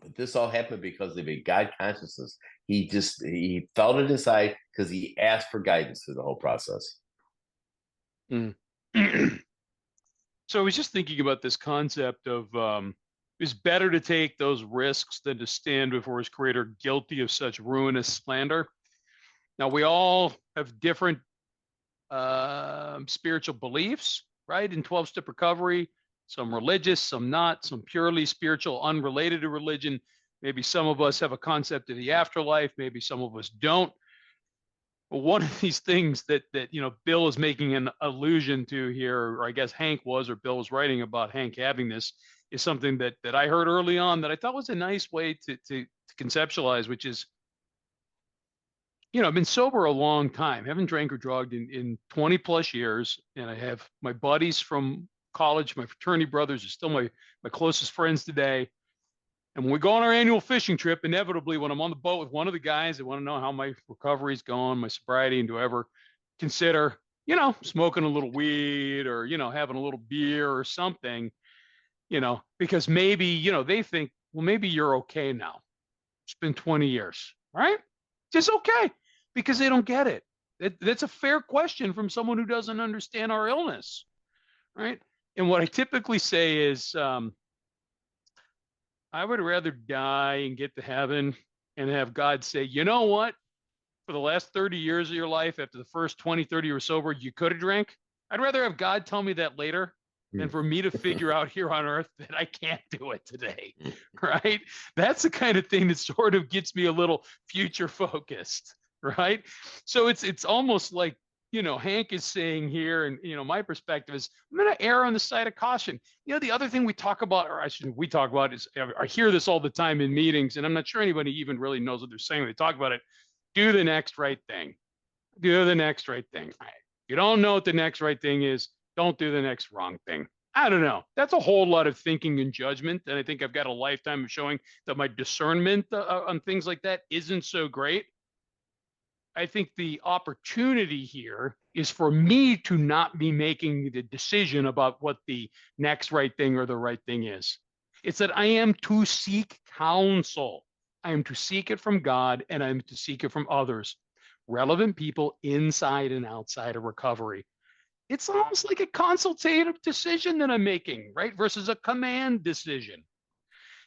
Speaker 2: but this all happened because of a God consciousness. He felt it inside because he asked for guidance through the whole process.
Speaker 1: So I was just thinking about this concept of it's better to take those risks than to stand before his creator guilty of such ruinous slander. Now, we all have different spiritual beliefs, right? In 12-step recovery, some religious, some not, some purely spiritual, unrelated to religion. Maybe some of us have a concept of the afterlife. Maybe some of us don't. But one of these things that Bill is making an allusion to here, or I guess Hank was, or Bill was writing about Hank having this, is something that I heard early on that I thought was a nice way to conceptualize, which is, I've been sober a long time, haven't drank or drugged in 20 plus years. And I have my buddies from college, my fraternity brothers are still my closest friends today. And when we go on our annual fishing trip, inevitably, when I'm on the boat with one of the guys, they want to know how my recovery's going, my sobriety, and do I ever consider, smoking a little weed or, having a little beer or something, because maybe, they think, well, maybe you're okay now. It's been 20 years, right? Just okay, because they don't get it. That's a fair question from someone who doesn't understand our illness, right? And what I typically say is, I would rather die and get to heaven and have God say, you know what? For the last 30 years of your life, after the first 20, 30 years sober, you could have drank. I'd rather have God tell me that later than for me to figure out here on earth that I can't do it today, right? That's the kind of thing that sort of gets me a little future focused, right? So it's almost like, Hank is saying here, and, my perspective is, I'm going to err on the side of caution. The other thing we talk about, or we talk about is, I hear this all the time in meetings, and I'm not sure anybody even really knows what they're saying when they talk about it. Do the next right thing. Do the next right thing. you don't know what the next right thing is, don't do the next wrong thing. I don't know. That's a whole lot of thinking and judgment. And I think I've got a lifetime of showing that my discernment on things like that isn't so great. I think the opportunity here is for me to not be making the decision about what the next right thing or the right thing is. It's that I am to seek counsel. I am to seek it from God, and I'm to seek it from others, relevant people inside and outside of recovery. It's almost like a consultative decision that I'm making, right? Versus a command decision.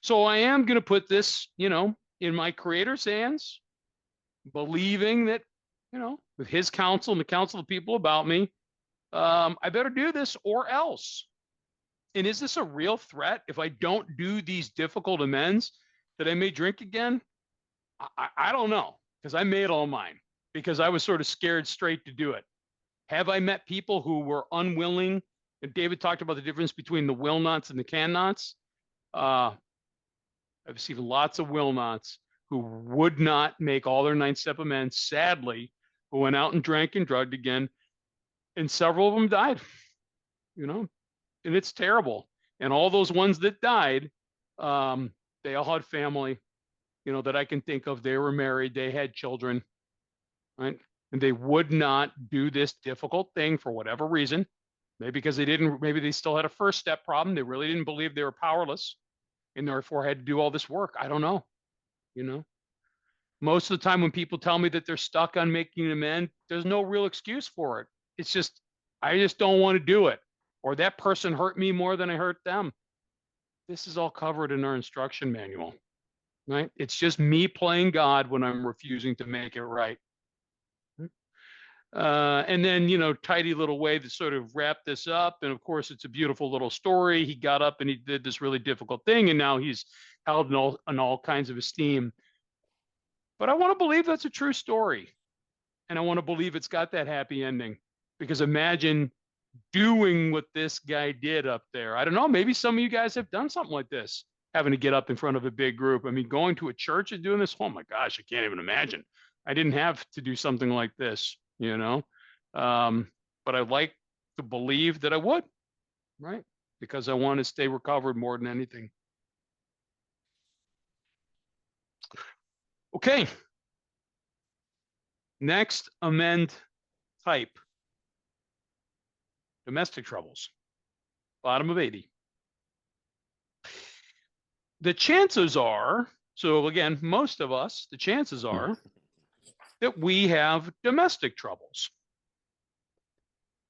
Speaker 1: So I am going to put this, in my creator's hands, believing that, with his counsel and the counsel of people about me, I better do this or else. And is this a real threat if I don't do these difficult amends that I may drink again? I don't know, because I made all mine because I was sort of scared straight to do it. Have I met people who were unwilling? And David talked about the difference between the will nots and the can nots. I've received lots of will nots who would not make all their 9-step amends, sadly, who went out and drank and drugged again. And several of them died, and it's terrible. And all those ones that died, they all had family, that I can think of. They were married, they had children, right? And they would not do this difficult thing for whatever reason. Maybe because maybe they still had a first step problem. They really didn't believe they were powerless and therefore had to do all this work. I don't know. Most of the time when people tell me that they're stuck on making an amend, there's no real excuse for it. It's just, I just don't want to do it. Or that person hurt me more than I hurt them. This is all covered in our instruction manual, right? It's just me playing God when I'm refusing to make it right. And then, tidy little way to sort of wrap this up. And of course, it's a beautiful little story. He got up and he did this really difficult thing, and now he's held in all kinds of esteem. But I want to believe that's a true story. And I want to believe it's got that happy ending, because imagine doing what this guy did up there. I don't know. Maybe some of you guys have done something like this, having to get up in front of a big group. I mean, going to a church and doing this. Oh my gosh, I can't even imagine. I didn't have to do something like this, but I like to believe that I would, right? Because I want to stay recovered more than anything. Okay. Next amend type. Domestic troubles. Bottom of 80. The chances are, so again, most of us, the chances are that we have domestic troubles.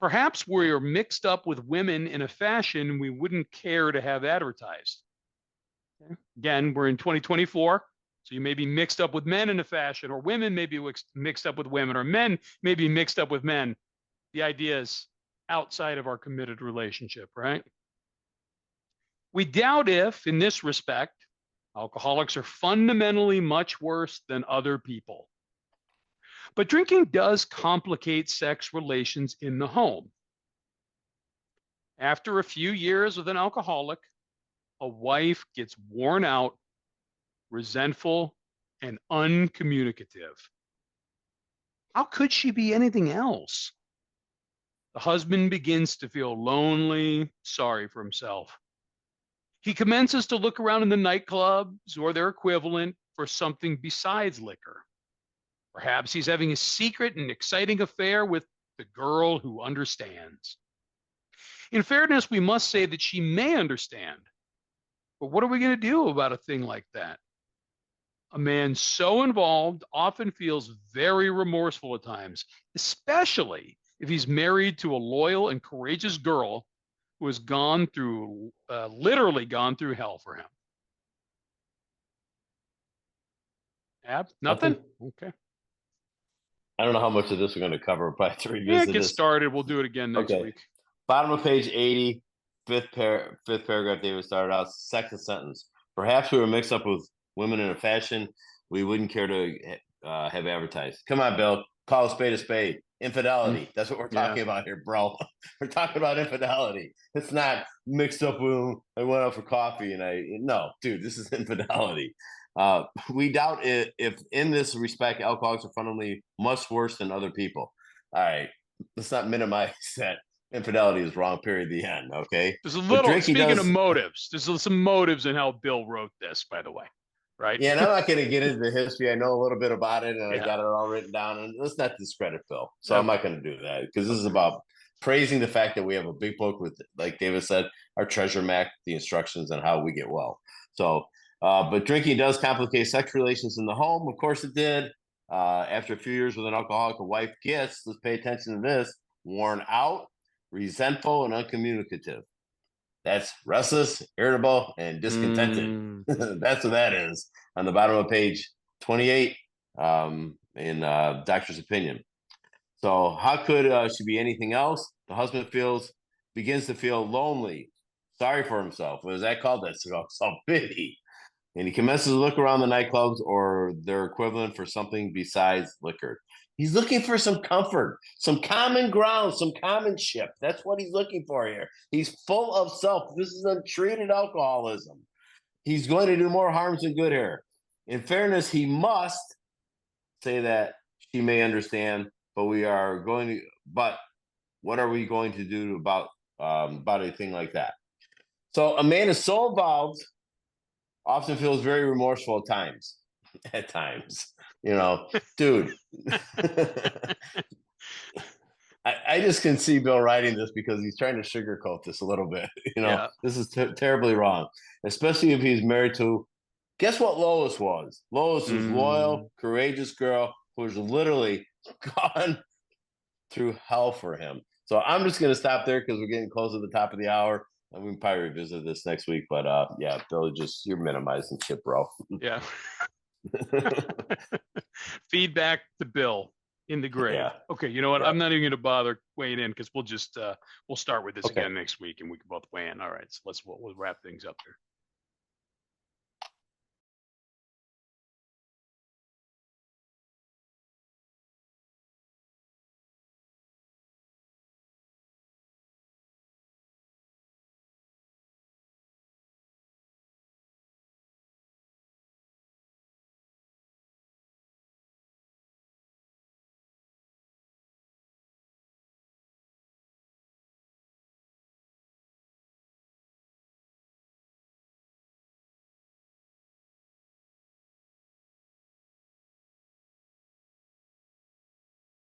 Speaker 1: Perhaps we're mixed up with women in a fashion we wouldn't care to have advertised. Okay. Again, we're in 2024. So you may be mixed up with men in a fashion, or women may be mixed up with women, or men may be mixed up with men. The idea is outside of our committed relationship, right? We doubt if, in this respect, alcoholics are fundamentally much worse than other people. But drinking does complicate sex relations in the home. After a few years with an alcoholic, a wife gets worn out, resentful, and uncommunicative. How could she be anything else? The husband begins to feel lonely, sorry for himself. He commences to look around in the nightclubs or their equivalent for something besides liquor. Perhaps he's having a secret and exciting affair with the girl who understands. In fairness, we must say that she may understand. But what are we going to do about a thing like that? A man so involved often feels very remorseful at times, especially if he's married to a loyal and courageous girl who has literally gone through hell for him. Ab, nothing? Okay.
Speaker 2: I don't know how much of this we're going to cover, but I have to revisit
Speaker 1: get started. We'll do it again next week.
Speaker 2: Bottom of page 80, fifth paragraph, David started out, second sentence. Perhaps we were mixed up with women in a fashion we wouldn't care to have advertised. Come on, Bill. Call a spade a spade. Infidelity. That's what we're talking about here, bro. We're talking about infidelity. It's not mixed up with them. I went out for coffee and no, dude, this is infidelity. We doubt if in this respect, alcoholics are fundamentally much worse than other people. All right. minimize that infidelity is wrong. Period. The end. Okay.
Speaker 1: There's a
Speaker 2: But
Speaker 1: little,
Speaker 2: drinking
Speaker 1: speaking of
Speaker 2: does.
Speaker 1: motives, there's some motives in how Bill wrote this, by the way. Right.
Speaker 2: Yeah, and I'm not going to get into the history. I know a little bit about it, and I
Speaker 1: Yeah.
Speaker 2: got it all written down. And let's not discredit Bill. So I'm
Speaker 1: Okay.
Speaker 2: not going to do that because this is about praising the fact that we have a big book with, like David said, our treasure map, the instructions on how we get well. So, but drinking does complicate sex relations in the home. Of course, it did. After a few years with an alcoholic, a wife gets, let's pay attention to this, worn out, resentful, and uncommunicative. That's restless, irritable, and discontented. That's what that is on the bottom of page 28 in Doctor's Opinion. So how could she be anything else? The husband begins to feel lonely, sorry for himself. What is that called? That's self-pity. And he commences to look around the nightclubs or their equivalent for something besides liquor. He's looking for some comfort, some common ground, some commonship. That's what he's looking for here. He's full of self. This is untreated alcoholism. He's going to do more harm than good here. In fairness, he must say that she may understand, but but what are we going to do about a thing like that? So a man is so involved, often feels very remorseful at times. At times, dude. I just can see Bill writing this because he's trying to sugarcoat this a little bit.
Speaker 1: Yeah.
Speaker 2: This is terribly wrong, especially if he's married to. Guess what Lois was? Lois was loyal, courageous girl who was literally gone through hell for him. So I'm just going to stop there because we're getting close to the top of the hour. And we can probably revisit this next week. But yeah, Bill, you're minimizing shit, bro.
Speaker 1: Yeah. Feedback to Bill in the grave.
Speaker 2: Yeah.
Speaker 1: Okay, you know what?
Speaker 2: Yeah.
Speaker 1: I'm not even going to bother weighing in because we'll just we'll start with this
Speaker 2: Okay.
Speaker 1: again next week and we can both weigh in. All right, so we'll wrap things up here.